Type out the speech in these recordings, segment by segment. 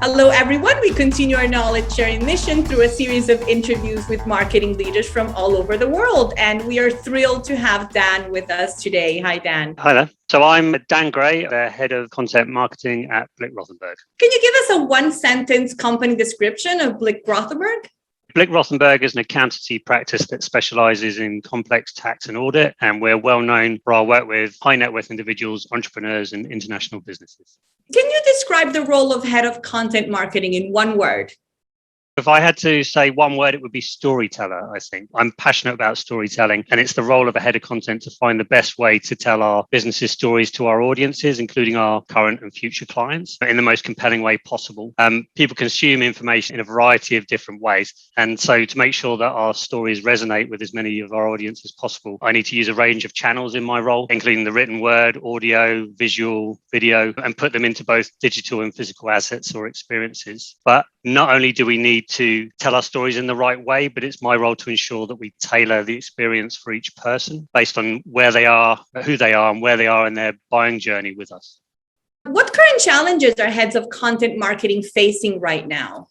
Hello, everyone. We continue our knowledge sharing mission through a series of interviews with marketing leaders from all over the world. And we are thrilled to have Dan with us today. Hi, Dan. Hi there. So I'm Dan Gray, the head of content marketing at Blick Rothenberg. Can you give us a one-sentence company description of Blick Rothenberg? Blick Rothenberg is an accountancy practice that specializes in complex tax and audit, and we're well known for our work with high net worth individuals, entrepreneurs, and international businesses. Can you describe the role of head of content marketing in one word? If I had to say one word, it would be storyteller, I think. I'm passionate about storytelling, and it's the role of a head of content to find the best way to tell our business's stories to our audiences, including our current and future clients, in the most compelling way possible. People consume information in a variety of different ways. And so to make sure that our stories resonate with as many of our audience as possible, I need to use a range of channels in my role, including the written word, audio, visual, video, and put them into both digital and physical assets or experiences. But not only do we need to tell our stories in the right way, but it's my role to ensure that we tailor the experience for each person based on where they are, who they are, and where they are in their buying journey with us. What current challenges are heads of content marketing facing right now?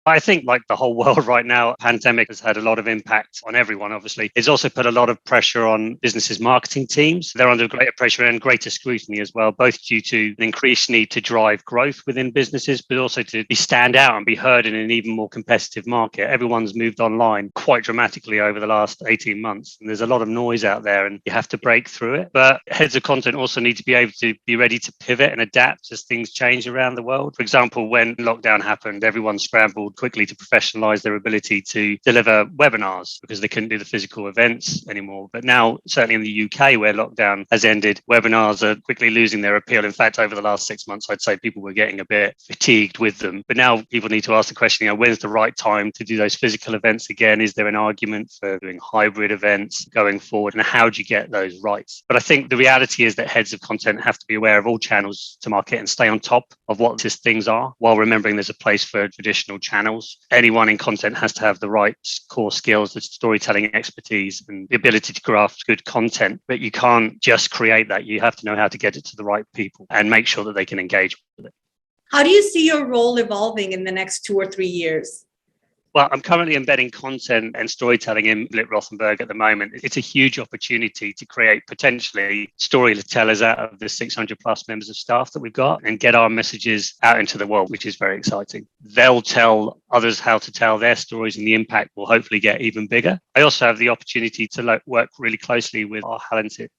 I think, like the whole world right now, pandemic has had a lot of impact on everyone, obviously. It's also put a lot of pressure on businesses' marketing teams. They're under greater pressure and greater scrutiny as well, both due to an increased need to drive growth within businesses, but also to stand out and be heard in an even more competitive market. Everyone's moved online quite dramatically over the last 18 months, and there's a lot of noise out there, and you have to break through it. But heads of content also need to be able to be ready to pivot and adapt as things change around the world. For example, when lockdown happened, everyone scrambled quickly to professionalize their ability to deliver webinars because they couldn't do the physical events anymore. But now, certainly in the UK, where lockdown has ended, webinars are quickly losing their appeal. In fact, over the last 6 months, I'd say people were getting a bit fatigued with them. But now people need to ask the question, when's the right time to do those physical events again? Is there an argument for doing hybrid events going forward? And how do you get those right? But I think the reality is that heads of content have to be aware of all channels to market and stay on top of what these things are, while remembering there's a place for traditional channels. Anyone in content has to have the right core skills, the storytelling expertise and the ability to craft good content. But you can't just create that. You have to know how to get it to the right people and make sure that they can engage with it. How do you see your role evolving in the next 2 or 3 years? Well, I'm currently embedding content and storytelling in Blick Rothenberg at the moment. It's a huge opportunity to create potentially storytellers out of the 600 plus members of staff that we've got and get our messages out into the world, which is very exciting. They'll tell others how to tell their stories, and the impact will hopefully get even bigger. I also have the opportunity to work really closely with our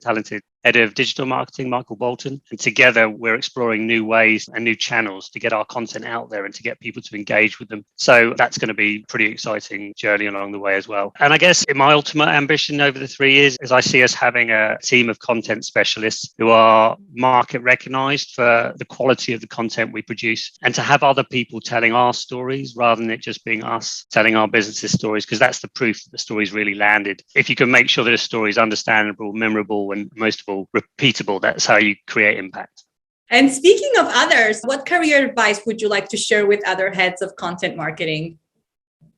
talented head of digital marketing, Michael Bolton. And together we're exploring new ways and new channels to get our content out there and to get people to engage with them. So that's going to be a pretty exciting journey along the way as well. And I guess in my ultimate ambition over the 3 years is I see us having a team of content specialists who are market recognized for the quality of the content we produce, and to have other people telling our stories rather than it just being us telling our business's stories, because that's the proof that the story's really landed. If you can make sure that a story is understandable, memorable, and most of all, repeatable, that's how you create impact. And speaking of others, what career advice would you like to share with other heads of content marketing?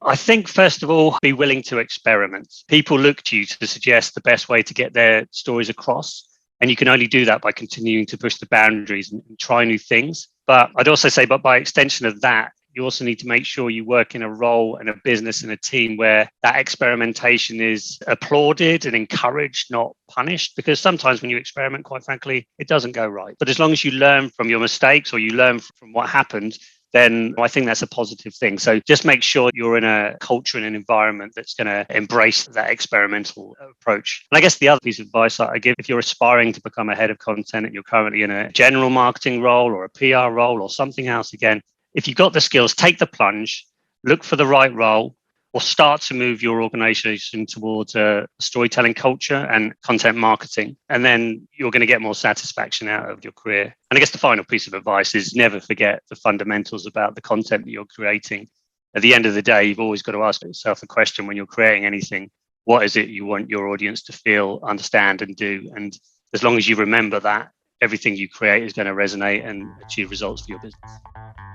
I think, first of all, be willing to experiment. People look to you to suggest the best way to get their stories across. And you can only do that by continuing to push the boundaries and try new things. But I'd also say, but by extension of that, you also need to make sure you work in a role and a business and a team where that experimentation is applauded and encouraged, not punished. Because sometimes when you experiment, quite frankly, it doesn't go right. But as long as you learn from your mistakes or you learn from what happened, then I think that's a positive thing. So just make sure you're in a culture and an environment that's going to embrace that experimental approach. And I guess the other piece of advice I give, if you're aspiring to become a head of content and you're currently in a general marketing role or a PR role or something else, again, if you've got the skills, take the plunge, look for the right role, or start to move your organization towards a storytelling culture and content marketing. And then you're going to get more satisfaction out of your career. And I guess the final piece of advice is never forget the fundamentals about the content that you're creating. At the end of the day, you've always got to ask yourself the question when you're creating anything, what is it you want your audience to feel, understand, and do? And as long as you remember that, everything you create is going to resonate and achieve results for your business.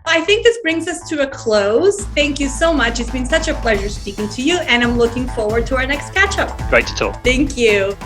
I think this brings us to a close. Thank you so much. It's been such a pleasure speaking to you, and I'm looking forward to our next catch-up. Great to talk. Thank you.